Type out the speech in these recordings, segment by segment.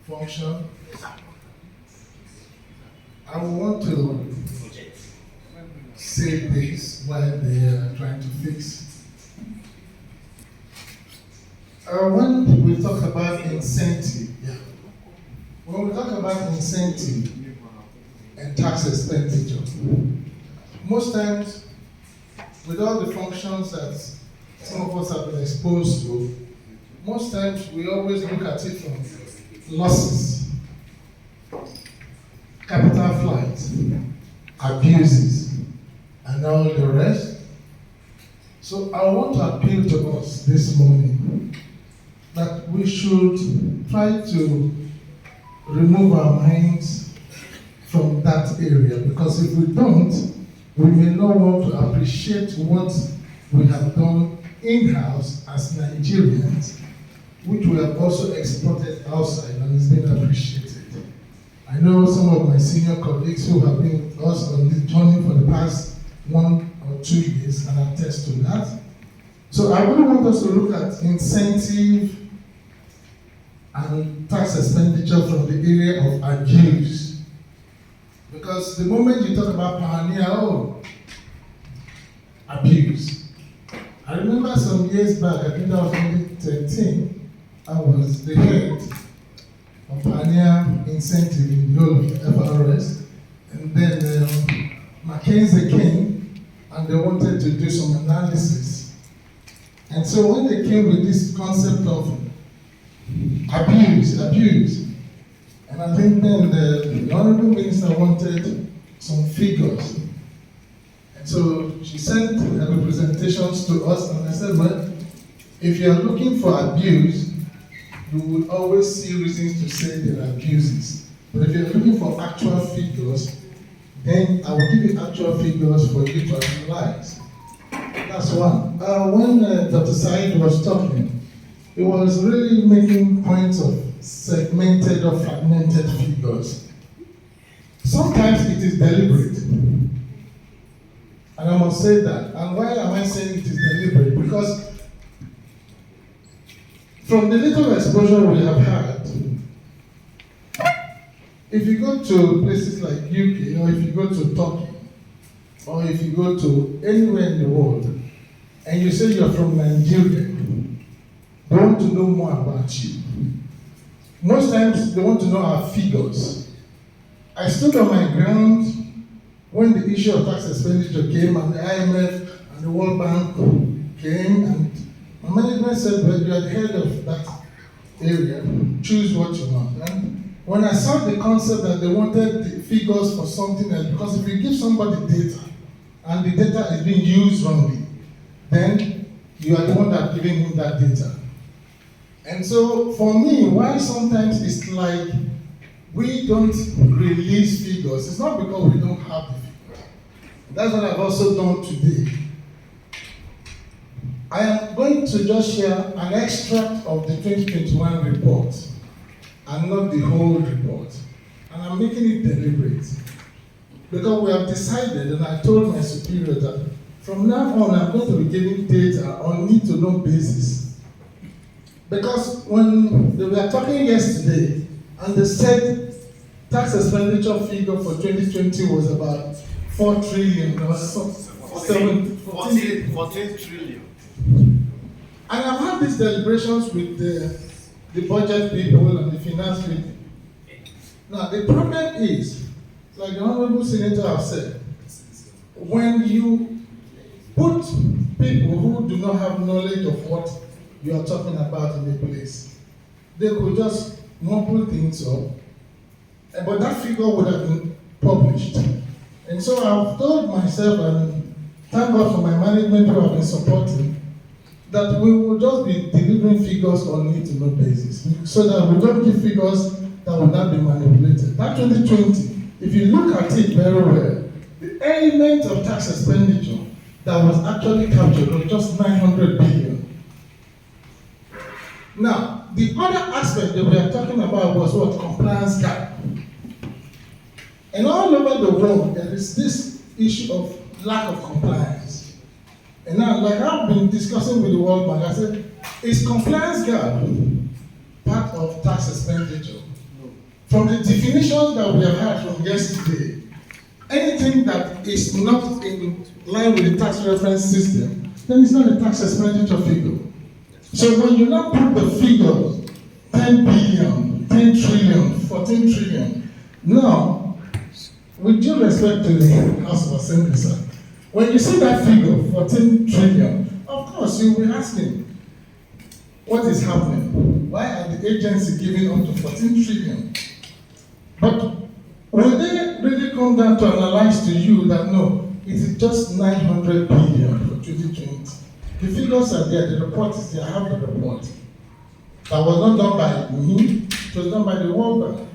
function. I will want to say this while they are trying to fix. When we talk about incentive, when we talk about incentive and tax expenditure, most times, with all the functions that some of us have been exposed to, most times we always look at it from losses, capital flight, abuses, and all the rest. So I want to appeal to us this morning that we should try to remove our minds from that area, because if we don't, we may not want to appreciate what we have done in-house as Nigerians, which we have also exported outside and is being appreciated. I know some of my senior colleagues who have been with us on this journey for the past 1 or 2 years and attest to that. So I really want us to look at incentive and tax expenditure from the area of abuse. Because the moment you talk about pioneer, abuse. I remember some years back, I think that was 2013, I was the head of pioneer incentive in the whole of FRS. And then McKinsey came and they wanted to do some analysis. And so when they came with this concept of abuse, and I think then the Honorable Minister wanted some figures. And so she sent her representations to us, and I said, well, if you are looking for abuse, you will always see reasons to say there are abuses. But if you're looking for actual figures, then I will give you actual figures for you to analyze. That's one. When Dr. Said was talking, he was really making points of segmented or fragmented figures. Sometimes it is deliberate. And I must say that. And why am I saying it is deliberate? Because from the little exposure we have had, if you go to places like UK, or if you go to Turkey, or if you go to anywhere in the world, and you say you're from Nigeria, they want to know more about you. Most times, they want to know our figures. I stood on my ground when the issue of tax expenditure came, and the IMF and the World Bank came, and my management said, well, you are the head of that area, choose what you want. And when I saw the concept that they wanted the figures for something else, because if you give somebody data, and the data is being used wrongly, then you are the one that's giving him that data. And so, for me, why sometimes it's like we don't release figures, it's not because we don't have the figures. That's what I've also done today. I am going to just share an extract of the 2021 report, and not the whole report. And I'm making it deliberate. Because we have decided, and I told my superior that from now on, I'm going to be giving data on need-to-know basis. Because when they were talking yesterday, and they said tax expenditure figure for 2020 was about 4 trillion, or 14 trillion. And I've had these deliberations with the budget people and the finance people. Now, the problem is, like the Honorable Senator has said, when you put people who do not have knowledge of what you are talking about in the place, they could just mumble things up, but that figure would have been published. And so I've told myself, and thank God for my management who have been supporting, that we will just be delivering figures on need-to-know basis, so that we don't give figures that will not be manipulated. That 2020, if you look at it very well, the element of tax expenditure that was actually captured was just 900 billion. Now, the other aspect that we are talking about was what? Compliance gap. And all over the world, there is this issue of lack of compliance. And now, like I've been discussing with the World Bank, I said, is compliance gap part of tax expenditure? From the definition that we have had from yesterday, anything that is not in line with the tax reference system, then it's not a tax expenditure figure. So when you now put the figures, 10 billion, 10 trillion, 14 trillion, now, with due respect to the House of Assembly, sir, when you see that figure, 14 trillion, of course you'll be asking, what is happening? Why are the agencies giving up to 14 trillion? But will they really come down to analyze to you that no, it is just 900 billion for 2020? The figures are there, the report is there, I have the report. That was not done by me, it was done by the World Bank.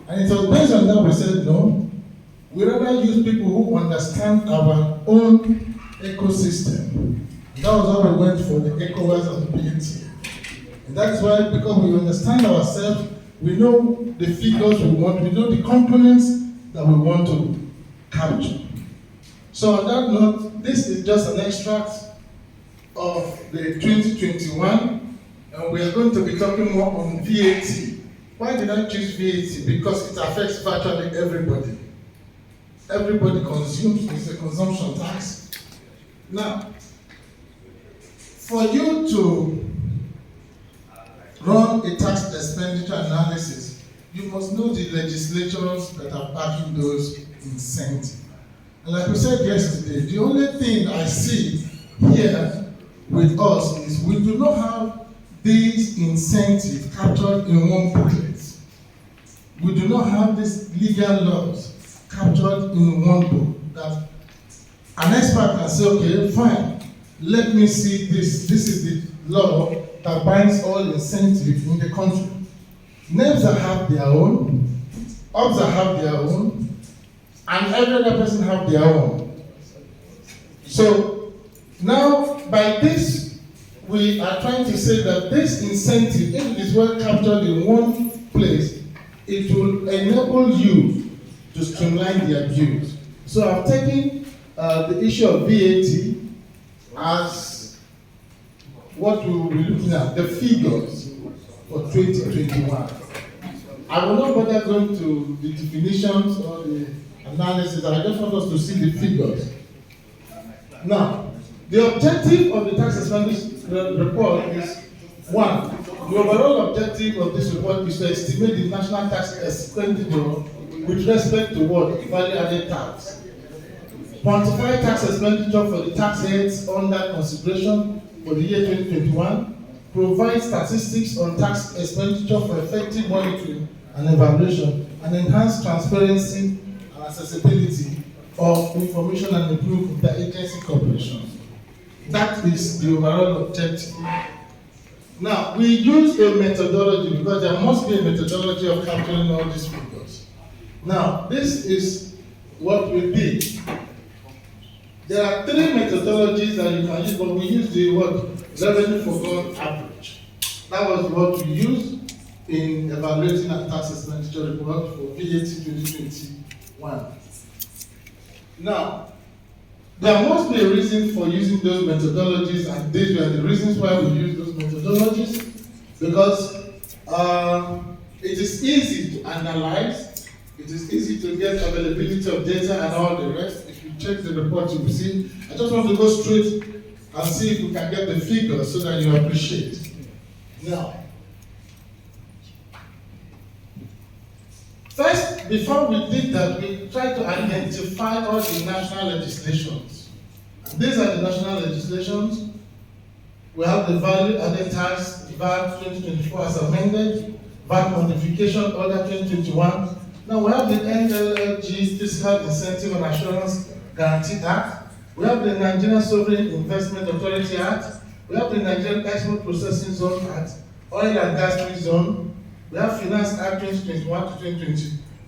And it was based on that we said no, we rather use people who understand our own ecosystem. That was why we went for the ECOWAS and the PNT. And that's why, because we understand ourselves, we know the figures we want, we know the components that we want to capture. So on that note, this is just an extract of the 2021, and we are going to be talking more on VAT. Why did I choose VAT? Because it affects virtually everybody. Everybody consumes, it's a consumption tax. Now, for you to run a tax expenditure analysis, you must know the legislatures that are backing those incentives. And like we said yesterday, the only thing I see here with us is we do not have these incentives captured in one booklet. We do not have these legal laws captured in one book that an expert can say, okay, fine, let me see this. This is the law that binds all incentives in the country. NEBs have their own, OBS have their own, and every other person have their own. So now, by this, we are trying to say that this incentive, if it is well captured in one place, it will enable you to streamline the abuse. So I've taken the issue of VAT as what we will be looking at, the figures for 2021. I will not bother going to the definitions or the analysis, I just want us to see the figures. Now, the objective of the tax expenditure report is, one, the overall objective of this report is to estimate the national tax expenditure with respect to what? Value-added tax. Quantify tax expenditure for the tax heads under consideration for the year 2021. Provide statistics on tax expenditure for effective monitoring and evaluation, and enhance transparency and accessibility of information and improve interagency cooperation. That is the overall objective. Now, we use a methodology because there must be a methodology of capturing all these figures. Now, this is what we did. There are three methodologies that you can use, but we use the word revenue foregone average. That was what we used in evaluating our tax expenditure report for VAT 2021. Now, there must be a reason for using those methodologies, and these were the reasons why we use those methodologies, because it is easy to analyze, it is easy to get availability of data and all the rest. If you check the report, you will see. I just want to go straight and see if we can get the figures so that you appreciate. Now, first, before we did that, we tried to identify all the national legislations. And these are the national legislations. We have the value-added tax, VAT 2024 as amended, VAT modification order 2021. Now we have the NLLG Fiscal Incentive and Assurance Guarantee Act. We have the Nigerian Sovereign Investment Authority Act. We have the Nigerian Export Processing Zone Act, Oil and Gas Free Zone. We have Finance Act 2021 to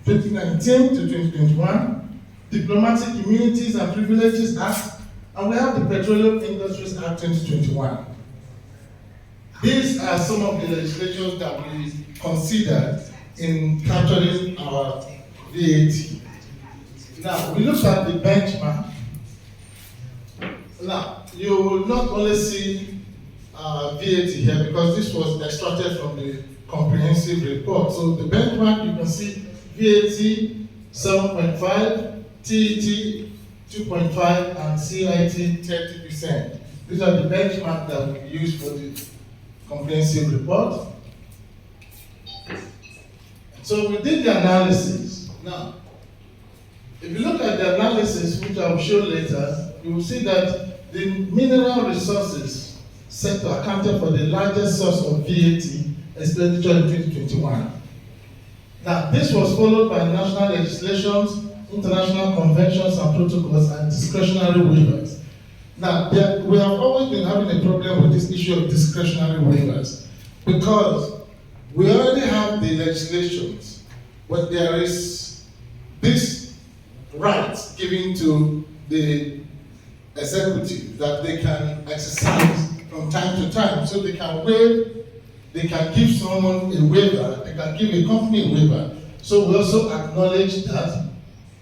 2019 to 2021, Diplomatic Immunities and Privileges Act, and we have the Petroleum Industries Act 2021. These are some of the legislations that we considered in capturing our VAT. Now, we look at the benchmark. Now, you will not only see VAT here because this was extracted from the comprehensive report. So the benchmark, you can see VAT 7.5, TET 2.5, and CIT 30%. These are the benchmark that we use for the comprehensive report. So we did the analysis. Now, if you look at the analysis, which I will show later, you will see that the mineral resources sector accounted for the largest source of VAT expenditure in 2021. Now, this was followed by national legislations, international conventions and protocols, and discretionary waivers. Now, we have always been having a problem with this issue of discretionary waivers because we already have the legislations, but there is this right given to the executive that they can exercise from time to time. So they can waive, they can give someone a waiver, they can give a company a waiver. So we also acknowledge that.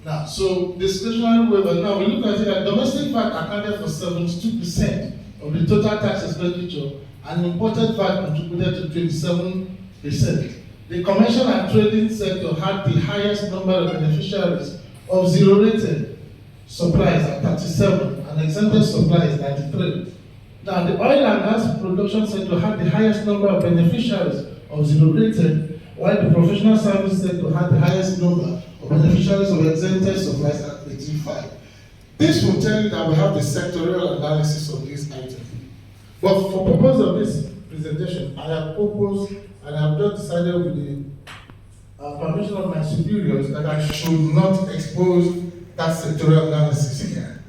Now, so discretionary waiver, now we look at it that domestic VAT accounted for 72% of the total tax expenditure and imported VAT contributed to 27%. The commercial and trading sector had the highest number of beneficiaries of zero-rated supplies at 37 and exempted supplies 93. Now, the oil and gas production sector had the highest number of beneficiaries of zero-rated, while the professional service sector had the highest number of beneficiaries of exempted supplies at 85. This will tell you that we have the sectorial analysis of these items. But for purpose of this presentation, I have proposed and I have just decided with the permission of my superiors that I should not expose that sectorial analysis here.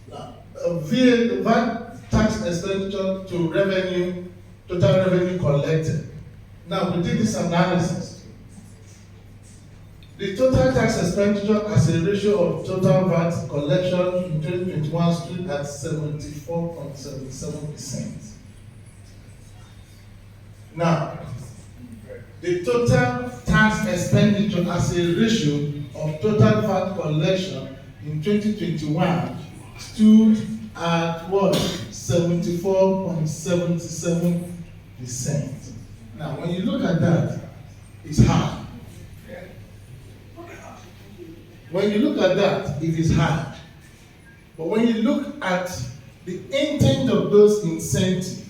Now, VAT tax expenditure to revenue, total revenue collected. Now, we did this analysis. The total tax expenditure as a ratio of total VAT collection in 2021 stood at 74.77%. Now, the total tax expenditure as a ratio of total VAT collection in 2021 stood at what? 74.77%. Now, when you look at that, it's high. When you look at that, it is high. But when you look at the intent of those incentives,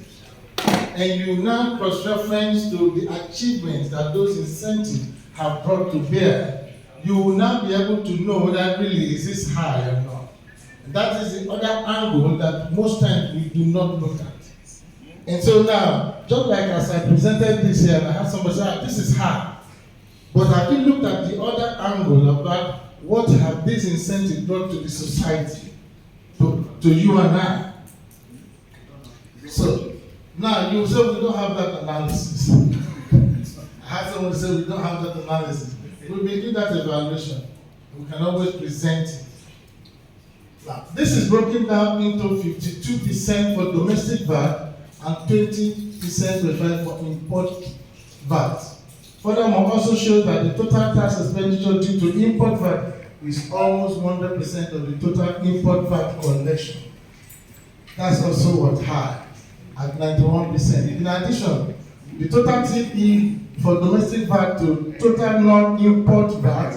and you now cross-reference to the achievements that those incentives have brought to bear, you will now be able to know that really is this high or not. And that is the other angle that most times we do not look at. And so now, just like as I presented this here, and I had somebody say, this is high. But have you looked at the other angle about what have these incentives brought to the society, to you and I? So, now you say we don't have that analysis. I had someone say we don't have that analysis. We may do that evaluation. We can always present it. Now, this is broken down into 52% for domestic VAT and 20% for import VAT. Furthermore, also shows that the total tax expenditure due to import VAT is almost 100% of the total import VAT collection. That's also what high, at 91%. In addition, the total TE for domestic VAT to total non-import VAT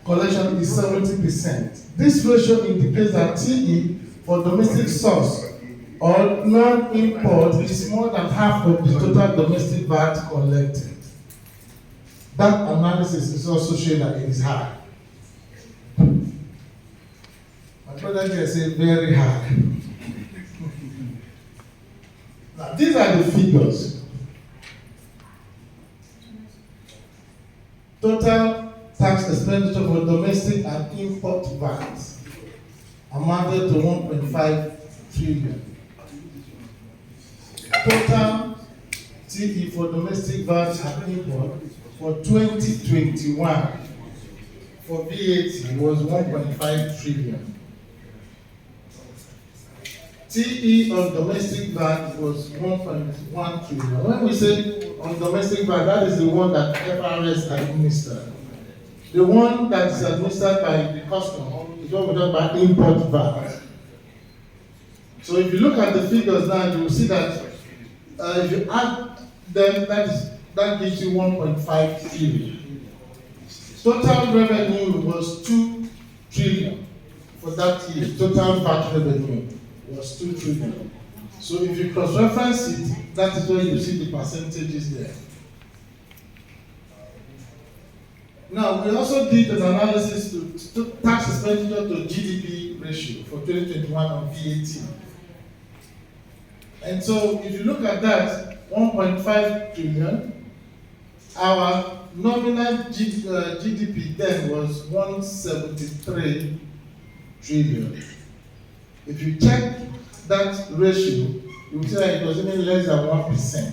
collection is 70%. This ratio indicates that TE for domestic source or non-import is more than half of the total domestic VAT collected. That analysis is also showing that it is high. My brother here said very high. Now, these are the figures. Total tax expenditure for domestic and import VAT amounted to 1.5 trillion. Total TE for domestic VAT and import for 2021 for VAT was 1.5 trillion. TE on domestic VAT was 1.1 trillion. When we say on domestic VAT, that is the one that FRS administered. The one that is administered by the custom is what we talk about import VAT. So if you look at the figures now, you will see that if you add then that gives you 1.5 trillion. Total revenue was 2 trillion for that year. Total VAT revenue was 2 trillion. So if you cross-reference it, that is where you see the percentages there. Now, we also did an analysis to tax expenditure to GDP ratio for 2021 on VAT. And so, if you look at that, 1.5 trillion, our nominal GDP then was 173 trillion. If you check that ratio, you will see that it was even less than 1%.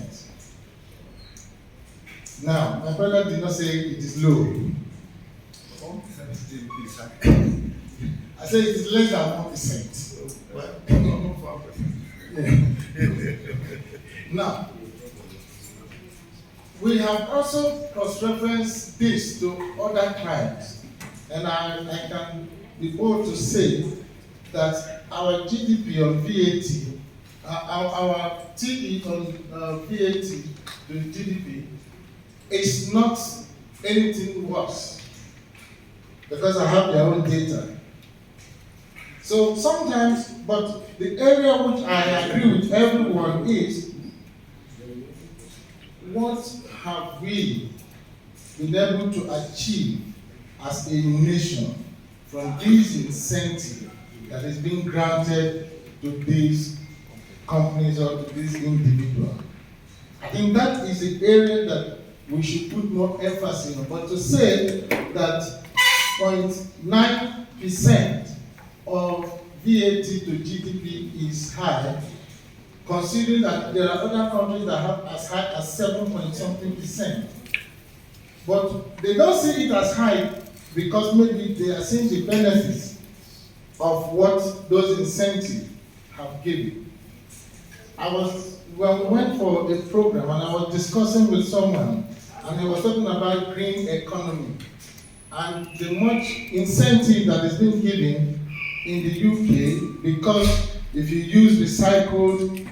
Now, my brother did not say it is low. I say it is less than 1%. Now, we have also cross-referenced this to other crimes, and I can be bold to say that our GDP on VAT, our TE on VAT to GDP is not anything worse, because I have their own data. So sometimes, but the area which I agree with everyone is, what have we been able to achieve as a nation from these incentives that is being granted to these companies or to these individuals? I think that is the area that we should put more emphasis on. But to say that 0.9% of VAT to GDP is high, considering that there are other countries that have as high as 7-point-something%. But they don't see it as high because maybe they are seeing the benefits of what those incentives have given. When we went for a program and I was discussing with someone, and he was talking about green economy and the much incentive that is being given in the UK, because if you use recycled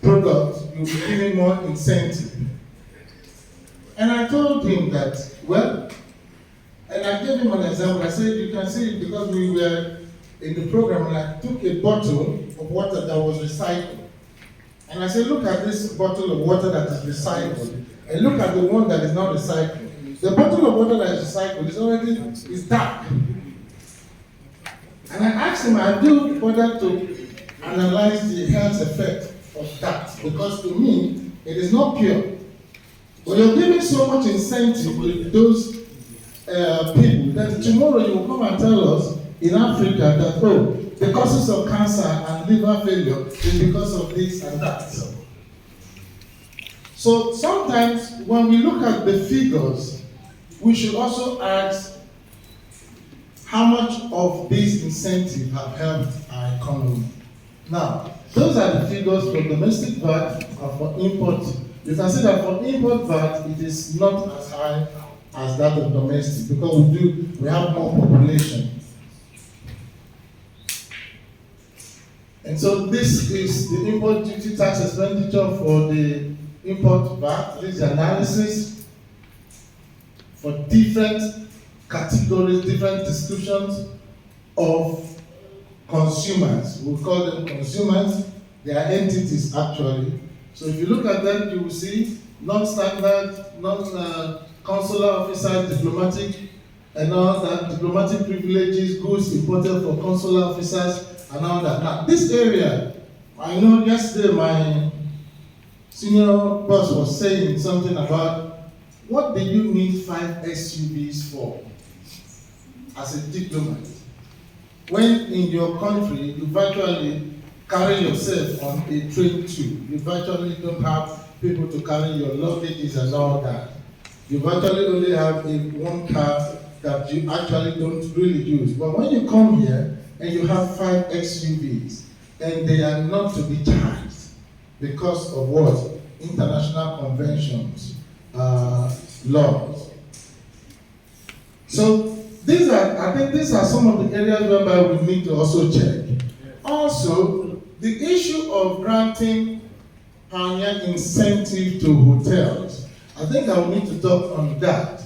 products, you'll be given more incentive. And I told him that, well, and I gave him an example. I said, you can see it because we were in the program and I took a bottle of water that was recycled. And I said, look at this bottle of water that is recycled, and look at the one that is not recycled. The bottle of water that is recycled is dark. And I asked him, I do bother to analyze the health effect of that, because to me, it is not pure. But you're giving so much incentive to those people that tomorrow you will come and tell us in Africa that, oh, the causes of cancer and liver failure is because of this and that. So sometimes when we look at the figures, we should also ask how much of these incentives have helped our economy. Now, those are the figures for domestic VAT and for import. You can see that for import VAT, it is not as high as that of domestic, because we have more population. And so this is the import duty tax expenditure for the import VAT. This is the analysis for different categories, different descriptions of consumers. We call them consumers. They are entities actually. So if you look at them, you will see non-standard, non-consular officers, diplomatic, and all that, diplomatic privileges, goods imported for consular officers, and all that. Now, this area, I know yesterday my senior boss was saying something about, what do you need 5 SUVs for as a diplomat? When in your country, you virtually carry yourself on a train too. You virtually don't have people to carry your luggages and all that. You virtually only have one car that you actually don't really use. But when you come here and you have 5 SUVs, and they are not to be charged because of what? International conventions, laws. So I think these are some of the areas whereby we need to also check. Also, the issue of granting pioneer incentive to hotels. I think I will need to talk on that,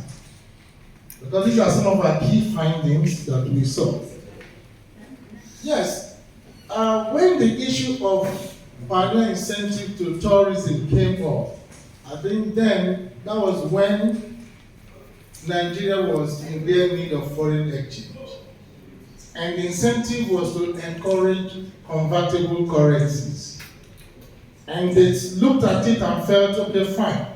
because these are some of our key findings that we saw. Yes, when the issue of pioneer incentive to tourism came up, I think then that was when Nigeria was in their need of foreign exchange. And the incentive was to encourage convertible currencies. And they looked at it and felt, okay, fine.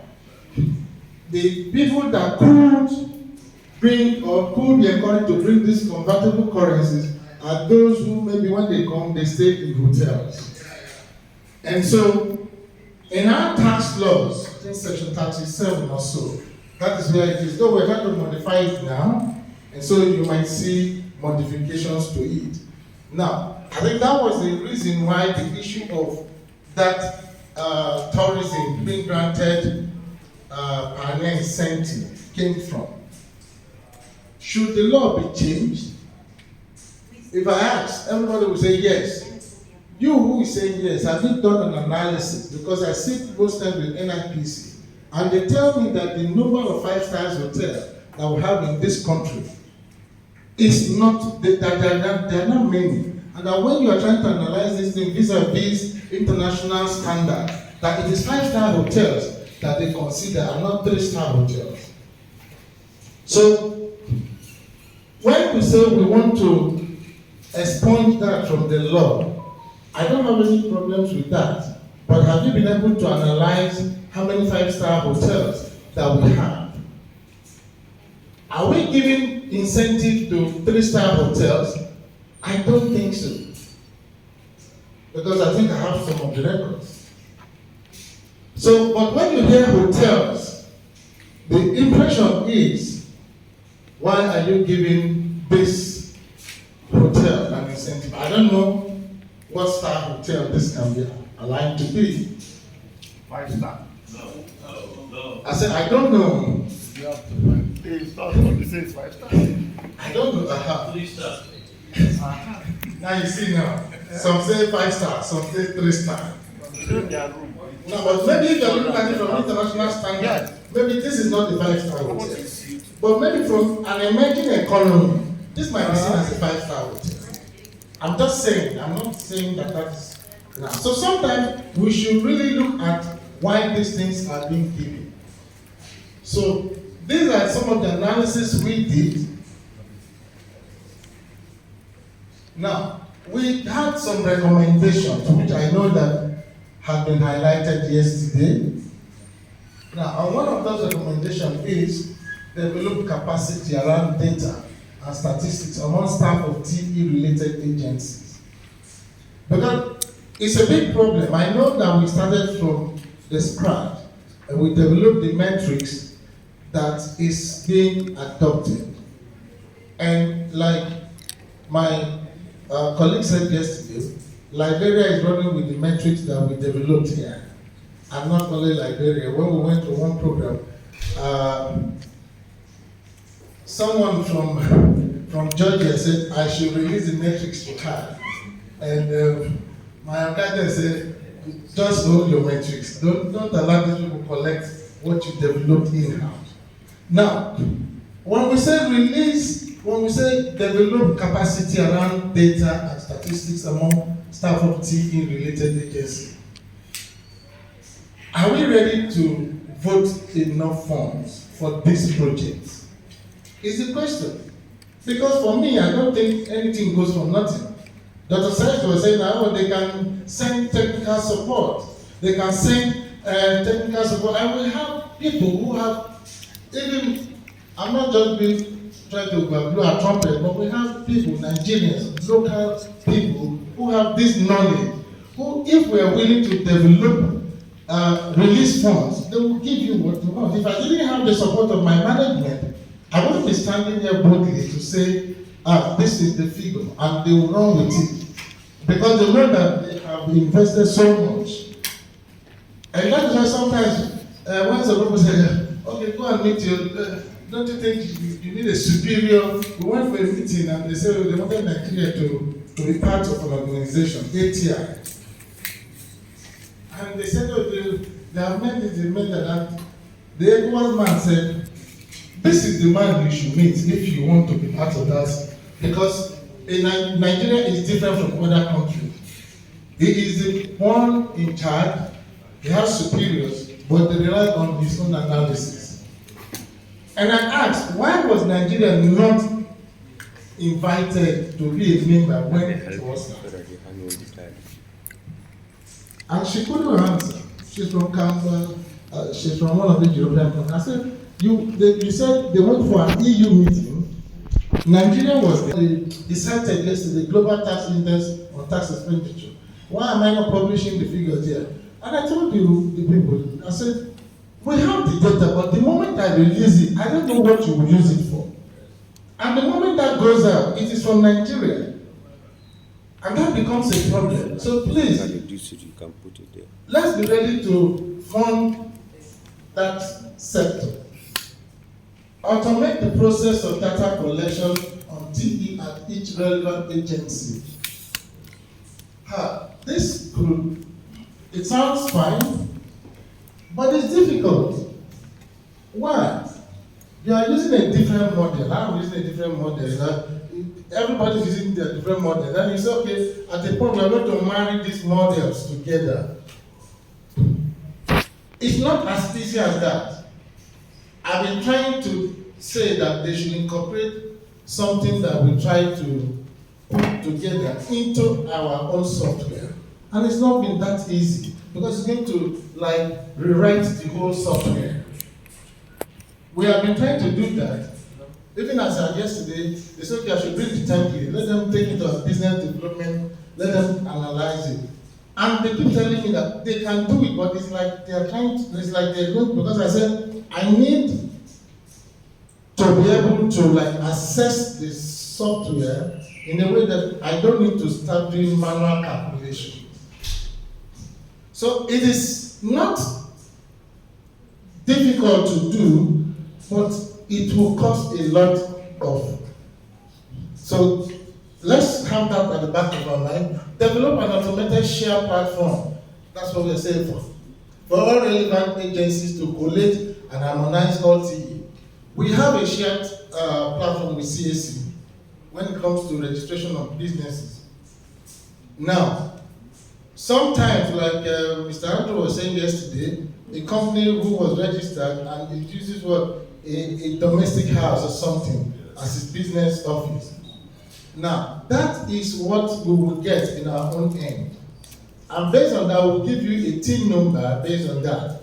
The people that could bring or could be encouraged to bring these convertible currencies are those who maybe when they come, they stay in hotels. And so, in our tax laws, I think section 37 or so, that is where it is. Though we're trying to modify it now, and so you might see modifications to it. Now, I think that was the reason why the issue of that tourism being granted pioneer incentive came from. Should the law be changed? If I ask, everybody will say yes. You who is saying yes, have you done an analysis? Because I sit most times with NIPC, and they tell me that the number of 5-star hotels that we have in this country is not, that there are not many. And that when you are trying to analyze this thing vis-a-vis international standard, that it is 5-star hotels that they consider and not 3-star hotels. So, when we say we want to expunge that from the law, I don't have any problems with that. But have you been able to analyze how many 5-star hotels that we have? Are we giving incentive to 3-star hotels? I don't think so. Because I think I have some of the records. So, but when you hear hotels, the impression is, why are you giving this hotel an incentive? I don't know what star hotel this can be aligned to be. 5-star. No. I said, I don't know. You have to find 3-star. You say it's 5-star. I don't know. 3-star. Now you see now. Some say 5-star, some say 3-star. No, but maybe if you're looking at it from international standard, maybe this is not the 5-star hotel. But maybe from an emerging economy, this might be seen as a 5-star hotel. I'm just saying, I'm not saying that that's now. So sometimes we should really look at why these things are being given. So these are some of the analysis we did. Now, we had some recommendations, which I know that have been highlighted yesterday. Now, one of those recommendations is develop capacity around data and statistics among staff of TE-related agencies. Because it's a big problem. I know that we started from the scratch and we developed the metrics that is being adopted. And like my colleague said yesterday, Liberia is running with the metrics that we developed here. And not only Liberia. When we went to one program, someone from Georgia said I should release the metrics to her. And my accountant said, just hold your metrics. Don't allow these people to collect what you developed in-house. Now, when we say release, when we say develop capacity around data and statistics among staff of TE-related agencies, are we ready to vote enough funds for this project? Is the question. Because for me, I don't think anything goes for nothing. Dr. Said was saying that they can send technical support. They can send technical support. And we have people who have, even, I'm not just trying to blow a trumpet, but we have people, Nigerians, local people, who have this knowledge, who, if we are willing to develop, release funds, they will give you what you want. If I didn't have the support of my management, I wouldn't be standing here boldly to say, this is the figure, and they will run with it. Because they know that they have invested so much. And that is why sometimes, when some people say, okay, go and meet your, don't you think you need a superior? We went for a meeting and they said they wanted Nigeria to be part of an organization, ATI. And they said, oh, They have made it, they made that. The ECOWAS man said, this is the man you should meet if you want to be part of that. Because Nigeria is different from other countries. He is the one in charge, he has superiors, but they rely on his own analysis. And I asked, why was Nigeria not invited to be a member when it was? And she couldn't answer. She's from Canada, she's from one of the European countries. I said, you said they went for an EU meeting. Nigeria was there. They cited yesterday the global tax index on tax expenditure. Why am I not publishing the figures here? And I told you, the people, I said, we have the data, but the moment I release it, I don't know what you will use it for. And the moment that goes out, it is from Nigeria. And that becomes a problem. So please, You can put it there. let's be ready to fund that sector. Automate the process of data collection on TE at each relevant agency. This group, it sounds fine, but it's difficult. Why? You are using a different model. I'm using a different model. Everybody's using their different model. And it's okay, at the point we are going to marry these models together. It's not as easy as that. I've been trying to say that they should incorporate something that we try to put together into our own software. And it's not been that easy because it's going to rewrite the whole software. We have been trying to do that. Even as I yesterday, they said, okay, I should bring the template, let them take it as business development, let them analyze it. And they keep telling me that they can do it, but it's like they're trying to, it's like they're going, because I said, I need to be able to assess the software in a way that I don't need to start doing manual calculation. So it is not difficult to do, but it will cost a lot of. So let's have that at the back of our mind. Develop an automated share platform. That's what we're saying for all relevant agencies to collate and harmonize all TE. We have a shared platform with CAC when it comes to registration of businesses. Now, sometimes, like Mr. Andrew was saying yesterday, a company who was registered and it uses a domestic house or something as its business office. Now, that is what we will get in our own end. And based on that, we'll give you a TIN number based on that.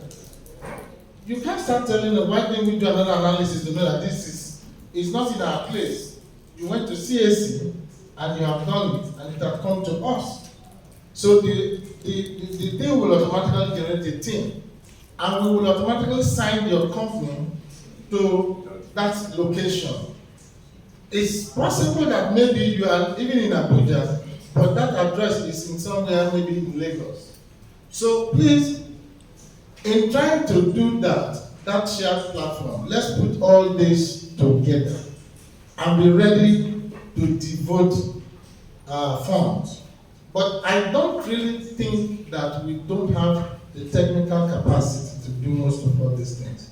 You can't start telling us why didn't we do another analysis to know that this is not in our place. You went to CAC and you have done it and it has come to us. So the thing will automatically generate a TIN and we will automatically sign your company to that location. It's possible that maybe you are even in Abuja, but that address is in somewhere maybe in Lagos. So please, in trying to do that shared platform, let's put all this together and be ready to devote funds. But I don't really think that we don't have the technical capacity to do most of all these things.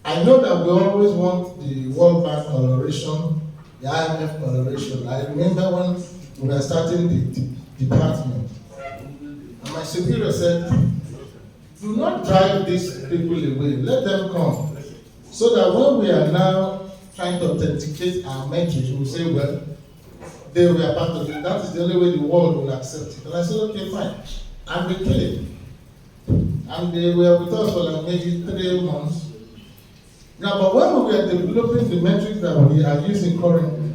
I know that we always want the World Bank collaboration, the IMF collaboration. I remember when we were starting the department, and my superior said, do not drive these people away, let them come. So that when we are now trying to authenticate our metrics, we'll say, well, they were part of it. That is the only way the world will accept it. And I said, okay, fine. And they came. And they were with us for maybe 3 months. Now, but when we were developing the metrics that we are using currently,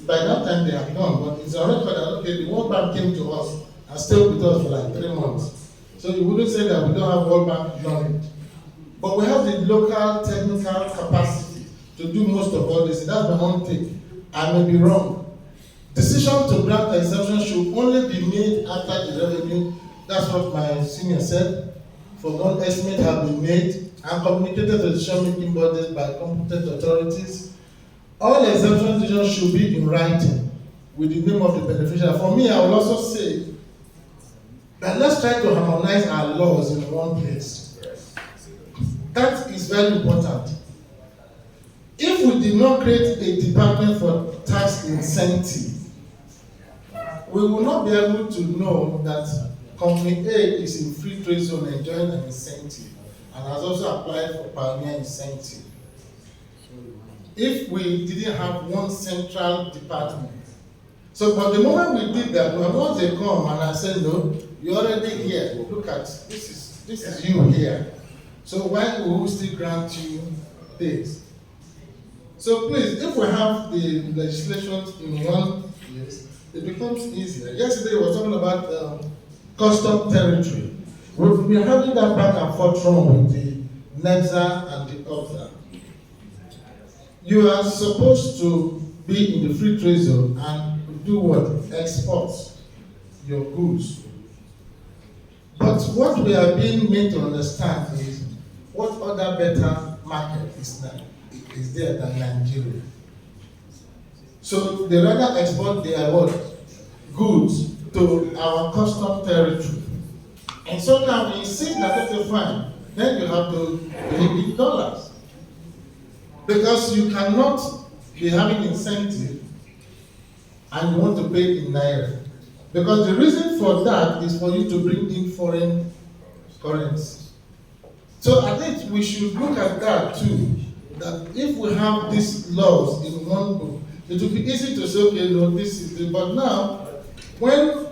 by that time they have gone, but it's already that, okay, the World Bank came to us and stayed with us for 3 months. So you wouldn't say that we don't have World Bank knowledge. But we have the local technical capacity to do most of all this. That's my own take. I may be wrong. Decision to grant exemption should only be made after the revenue. That's what my senior said. For one estimate have been made and communicated to decision-making bodies by competent authorities. All exemption decisions should be in writing with the name of the beneficiary. For me, I will also say But let's try to harmonize our laws in one place. That is very important. If we did not create a department for tax incentive, we will not be able to know that Company A is in free trade zone enjoying an incentive and has also applied for pioneer incentive. If we didn't have one central department. So, but the moment we did that, once they come and I said, no, you're already here. Look at, this is you here. So why will we still grant you this? So please, if we have the legislation in one place, it becomes easier. Yesterday we were talking about custom territory. We've been having that back and forth wrong with the NEBSA and the OBSA. You are supposed to be in the free trade zone and do what? Export your goods. But what we are being made to understand is what other better market is there than Nigeria. So they rather export their what? Goods to our custom territory. And so now we insist that okay, fine, then you have to pay in dollars. Because you cannot be having incentive and you want to pay in naira. Because the reason for that is for you to bring in foreign currency. So I think we should look at that too. That if we have these laws in one book, it will be easy to say, okay, no, this is the, but now, when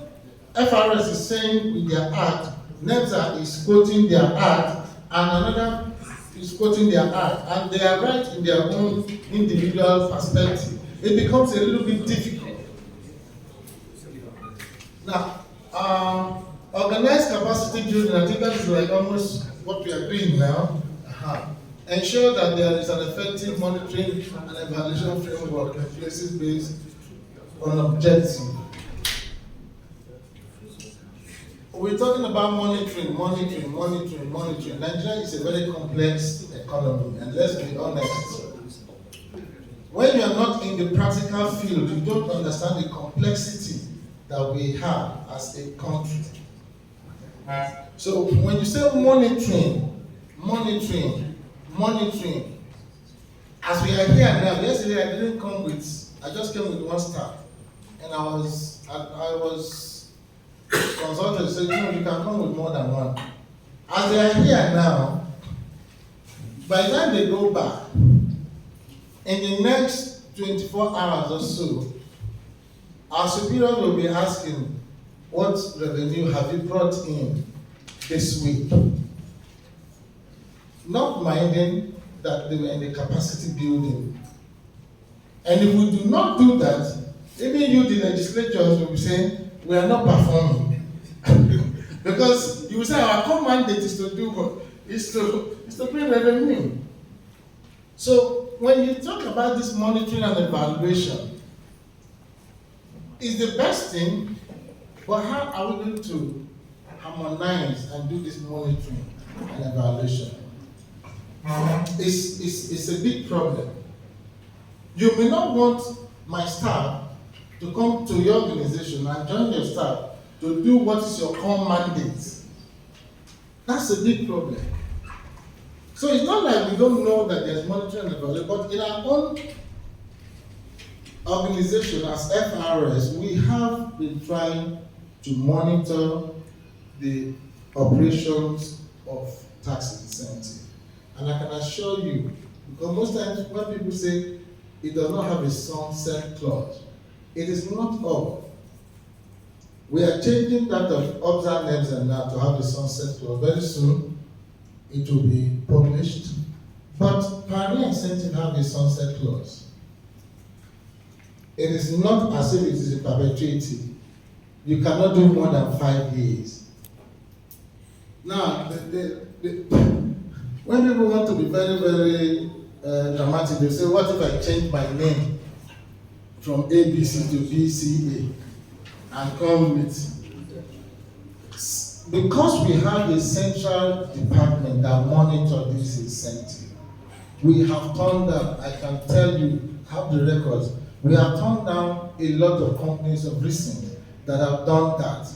FRS is saying with their act, NEBSA is quoting their act, and another is quoting their act, and they are right in their own individual perspective, it becomes a little bit difficult. Now, organized capacity building, I think that is like almost what we are doing now. Ensure that there is an effective monitoring and evaluation framework in places based on objective. We're talking about monitoring. Nigeria is a very complex economy, and let's be honest. When you are not in the practical field, you don't understand the complexity that we have as a country. So when you say monitoring, as we are here now, yesterday I didn't come with, I just came with one staff, and I was consulted, said, you can come with more than one. As they are here now, by the time they go back, in the next 24 hours or so, our superiors will be asking, what revenue have you brought in this week? Not minding that they were in the capacity building. And if we do not do that, even you, the legislators, will be saying, we are not performing. Because you will say, our core mandate is to do what? Is to bring revenue. So when you talk about this monitoring and evaluation, it's the best thing, but how are we going to harmonize and do this monitoring and evaluation? It's a big problem. You may not want my staff to come to your organization and join your staff to do what is your core mandate. That's a big problem. So it's not like we don't know that there's monitoring and evaluation, but in our own organization as FRS, we have been trying to monitor the operations of tax incentive. And I can assure you, because most times when people say it does not have a sunset clause, it is not all. We are changing that of OBSA NEBSA now to have a sunset clause. Very soon, it will be published. But pioneer incentive have a sunset clause. It is not as if it is in perpetuity. You cannot do more than 5 years. Now, when people want to be very, very dramatic, they say, what if I change my name from ABC to BCA and come with... Because we have a central department that monitors this incentive, we have turned down, I can tell you, have the records, we have turned down a lot of companies of recent that have done that.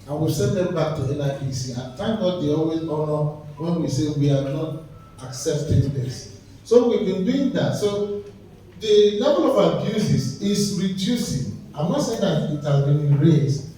and we send them back to NIPC. And thank God they always honor when we say we are not accepting this. So we've been doing that. So the level of abuses is reducing. I'm not saying that it has been erased,